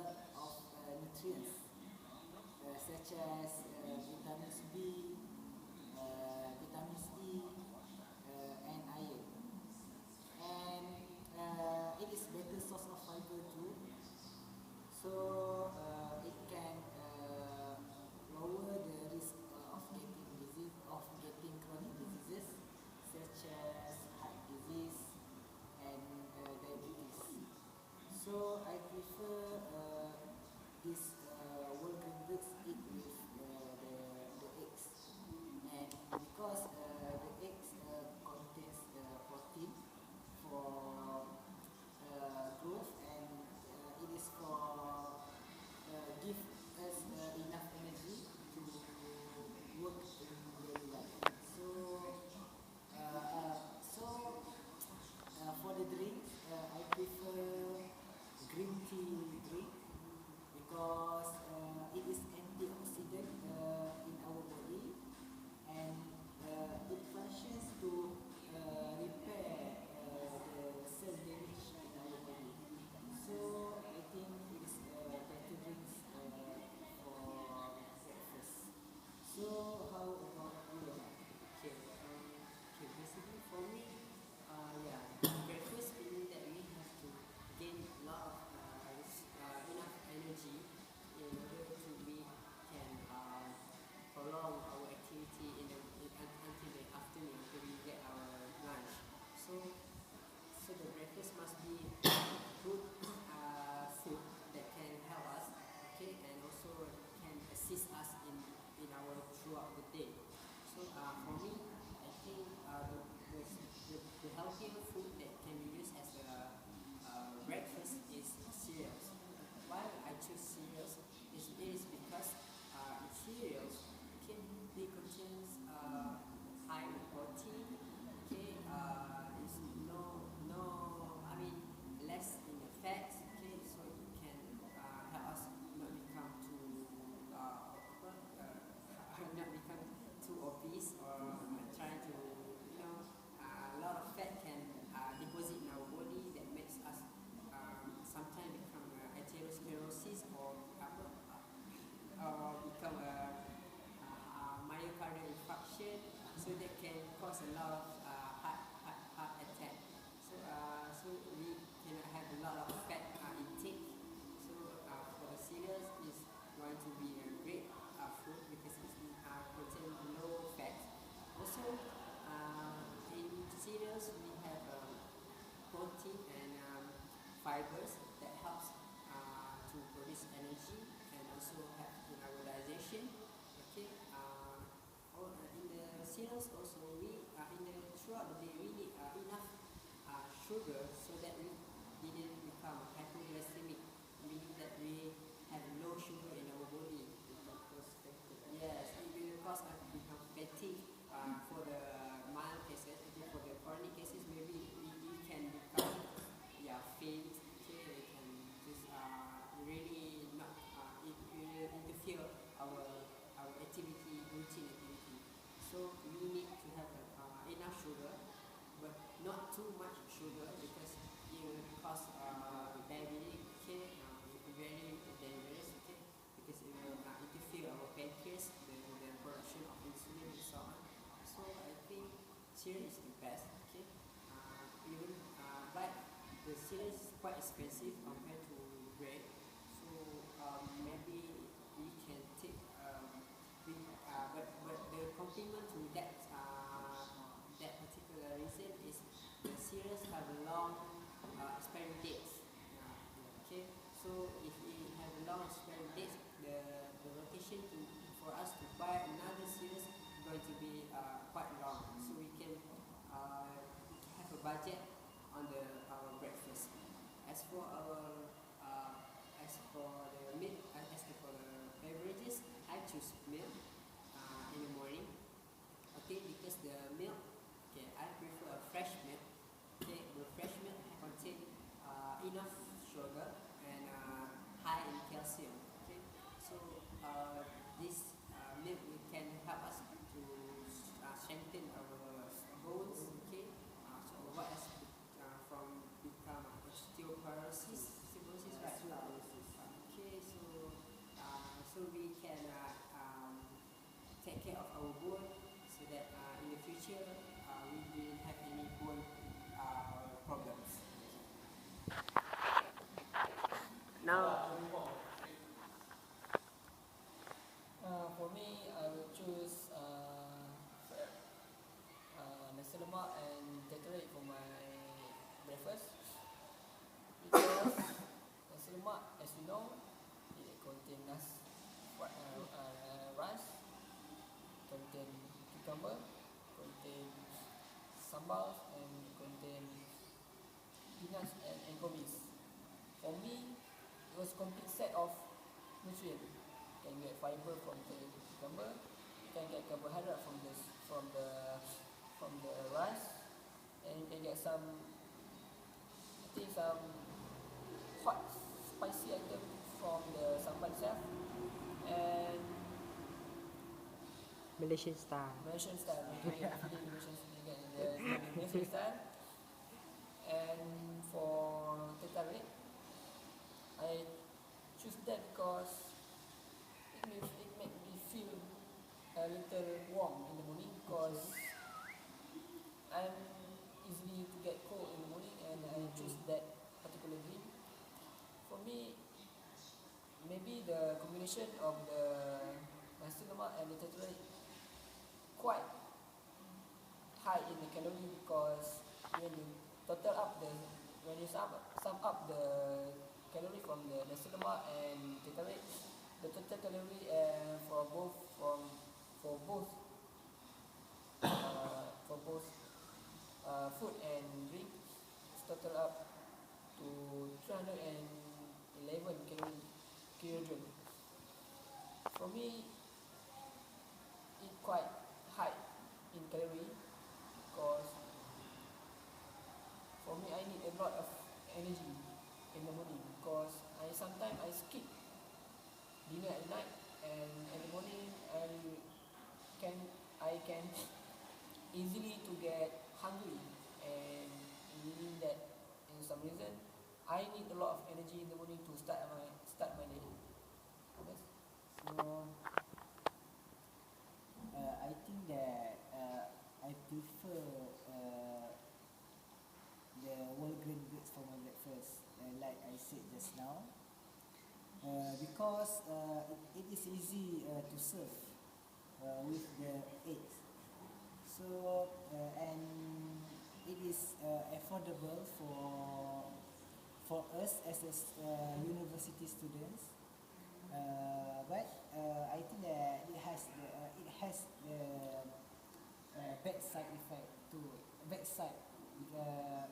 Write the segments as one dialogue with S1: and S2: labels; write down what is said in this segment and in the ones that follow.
S1: lot of nutrients such as vitamins B, vitamins E, and iron. And it is better source of fiber too. So it can lower the risk of getting chronic diseases such as heart disease and diabetes. So I prefer this whole grain breads eat with the eggs, and because the eggs contains protein for growth, and it is for give us enough energy to work in daily life. For the drinks, I prefer green tea drink because it is antioxidant in our body, and it functions to repair the cell damage in our body. So I think it is better drinks for breakfast. So how about you?
S2: Okay, basically for me, yeah, breakfast meaning that we have to gain a lot of enough energy in order to we can prolong our activity until the afternoon until we get our lunch. So the breakfast must be good food that can help us, okay, and also can assist us in our throughout the day. So for me, I think the healthier food that can be used as a breakfast is cereals. Why I choose cereals is because cereals they contains high protein. Okay, it's I mean less in the fat. Okay, so it can help us not become not become too obese or trying to a lot of fat can deposit in our body that makes us sometimes become atherosclerosis or become a myocardial infarction, so that can cause a lot of heart attack. So we cannot have a lot of fat intake. So for the cereals is going to be a great food because it contains low fat. Also in cereals we have protein and fibers that helps to produce energy and also help in our digestion. Okay, in the cereals also we throughout the day we need enough sugar so that we didn't become hypoglycemic, meaning that we have low sugar in our body. Yes, it will cause us to become fatigued for the mild cases. Okay, for the chronic cases, maybe we can become faint. Okay, it can just really not it will interfere our activity, routine activity. So we need to have enough sugar, but not too much sugar because it will cause diabetes. Okay, it will be very dangerous. Okay, because it will interfere our pancreas, the production of insulin and so on. So I think cereal is the best. Okay, but the cereal is quite expensive compared to bread. So maybe we can take but the complement to that that particular reason is the cereals have long expiry dates. Okay, so if we have a long expiry date, the rotation for us to buy another cereals is going to be quite long. So we can have a budget on our breakfast. As for the milk, as for the beverages, I choose milk in the morning. Okay, because the milk, okay, I prefer a fresh milk. Okay, the fresh milk contain enough sugar and high in calcium. Okay, so this milk can help us to strengthen our bones. Okay, so avoid us from become osteoporosis.
S3: lemak, as you know, it contains rice, contain cucumber, contain sambal, and contain peanuts and anchovies. For me, it was complete set of nutrient. You can get fiber from the cucumber, you can get carbohydrate from the rice, and you can get some, I think some hot spicy item from the sambal itself, and
S2: Malaysian style.
S3: Malaysian style, feeling Malaysian style. And for teh tarik, I choose that because it make me feel a little warm in the morning, because I'm easily to get cold in the morning, and I choose that particular drink. For me, maybe the combination of the nasi lemak and the teh tarik quite high in the calorie, because when you total up when you sum up the calorie from the nasi lemak and teh tarik, the total calorie for both food and drink is total up to 311 kilojoule. For me, it quite high in calorie, because for me I need a lot of energy in the morning, because sometimes I skip dinner at night, and in the morning I can easily to get hungry, and meaning that in some reason I need a lot of energy in the morning to start my day. Yes.
S1: So I think that I prefer the whole grain breads for my breakfast, like I said just now, because it is easy to serve with the eggs. So and it is affordable for us as university students. But I think that it has the bad side effect too. Bad side. Uh,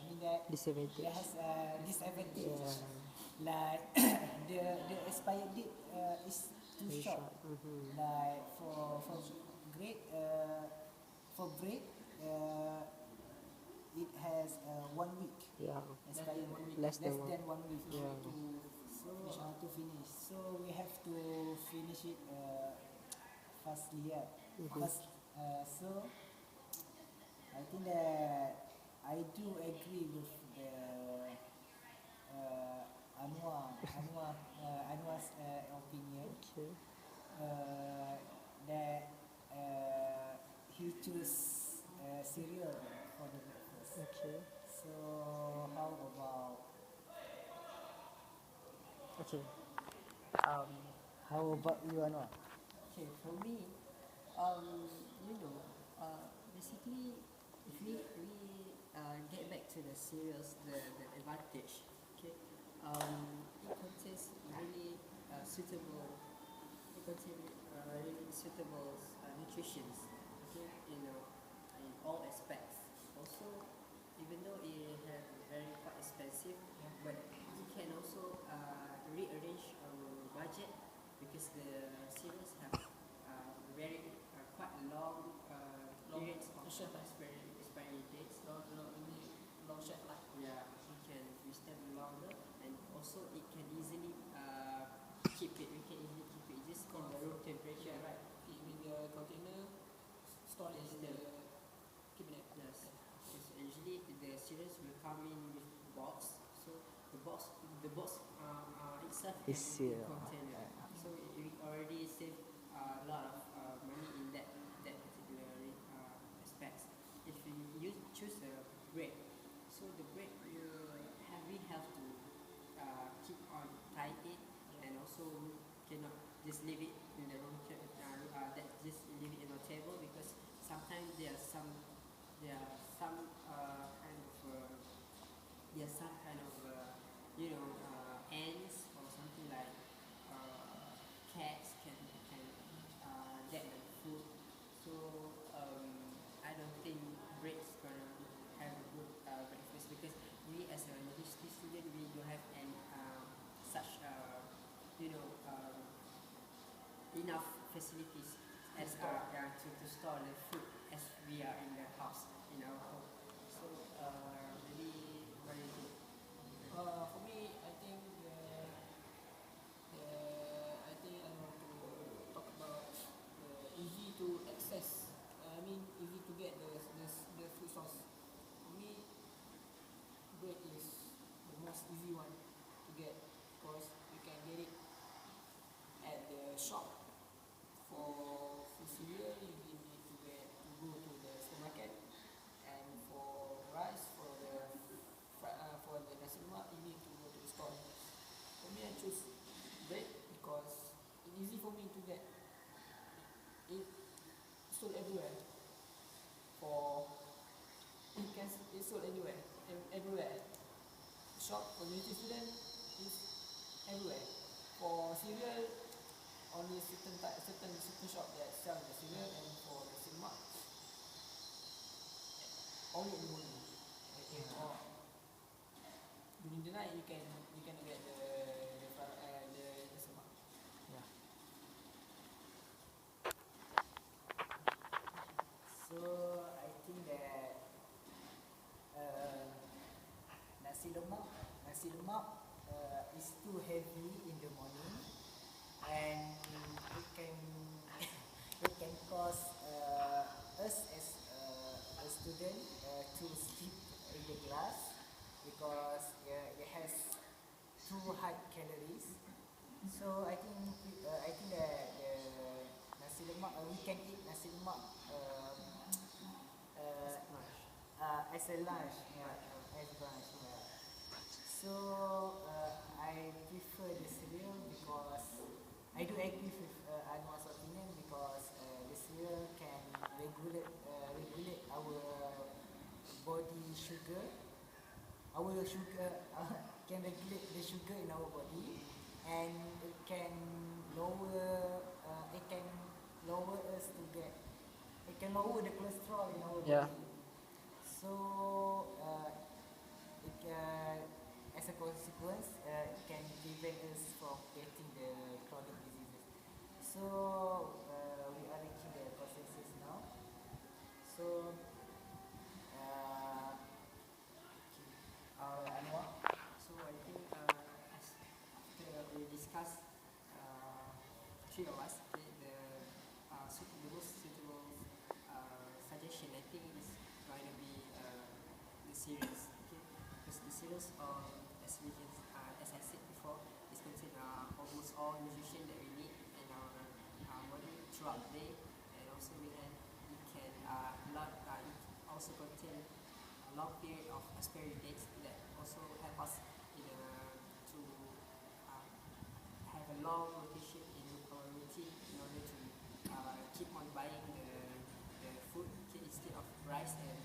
S1: mean that
S2: Disadvantage.
S1: it has disadvantage.
S2: Yeah.
S1: Like the expired date is too
S2: Very
S1: short.
S2: short. Mm-hmm.
S1: Like for bread, it has 1 week
S2: Yeah.
S1: expired.
S2: Less than
S1: one week
S2: Yeah.
S1: to finish. So we have to finish it fastly. Yeah.
S2: Mhm.
S1: So I think that I do agree with the Anwar's opinion,
S2: Okay.
S1: that he choose cereal for the breakfast.
S2: Okay.
S1: So how about
S2: Okay.
S1: how about you, Anwar?
S2: Okay, for me, you know, basically, if we get back to the cereals, the advantage, okay, it contains really suitable, it contains really suitable nutritions, okay, in all aspects. Also, even though it has very quite expensive, but we can also rearrange our budget, because the cereals have very quite long periods of
S3: shelf life.
S2: expiry dates.
S3: Long shelf life.
S2: Yeah, we can use them longer, and also it can easily keep it. We can easily keep it just in the room temperature.
S3: Yeah, right. Keep in the container, store it in the cabinet.
S2: Yes. Because usually the cereals will come in with box, so the box itself
S4: Is
S2: has a
S4: seal.
S2: container. So we already save a lot of money in that particular aspects. If you choose a bread, so the bread we have to keep on tie it, and also cannot just leave it in the room just leave it on the table, because sometimes there are some kind of facilities as to store the food as we are in the house in our home. So maybe what do you think?
S3: For me, I think I think I want to talk about the easy to access. I mean, easy to get the food source. For me, bread is the most easy one to get because you can get it at the shop. For cereal, you need to go to the supermarket, and for rice, for the nasi lemak, you need to go to the store. For me, I choose bread because it's easy for me to get. It sold everywhere. It's sold everywhere. Shop for university student is everywhere. For cereal, only certain shop that sell the cereal, and for the lemak, only in the morning. Okay. Or during the night, you can get the lemak. Yeah.
S1: So I think that nasi lemak is too heavy in the morning, and it can it can cause us as a student to skip in the class because it has too high calories. So I think that nasi lemak we can eat nasi lemak as a lunch, as lunch. Yeah. So I prefer the cereal because I do agree with Anwar's opinion because the cereal can regulate our body sugar. Our sugar can regulate the sugar in our body, and it can lower us to get. It can lower the cholesterol in our
S3: Yeah.
S1: body. So as a consequence, it can prevent us from getting the chronic diseases. So we are reaching the consensus now. So Anwar.
S2: So I think as after we discuss three of us, okay, the most suitable suggestion I think is going to be the cereals, okay, because the cereals as I said before, is contain almost all nutrition that we need in our body throughout the day, and also it can it also contain a long period of expiry dates that also help us to have a long rotation in our routine in order to keep on buying the food, okay, instead of rice and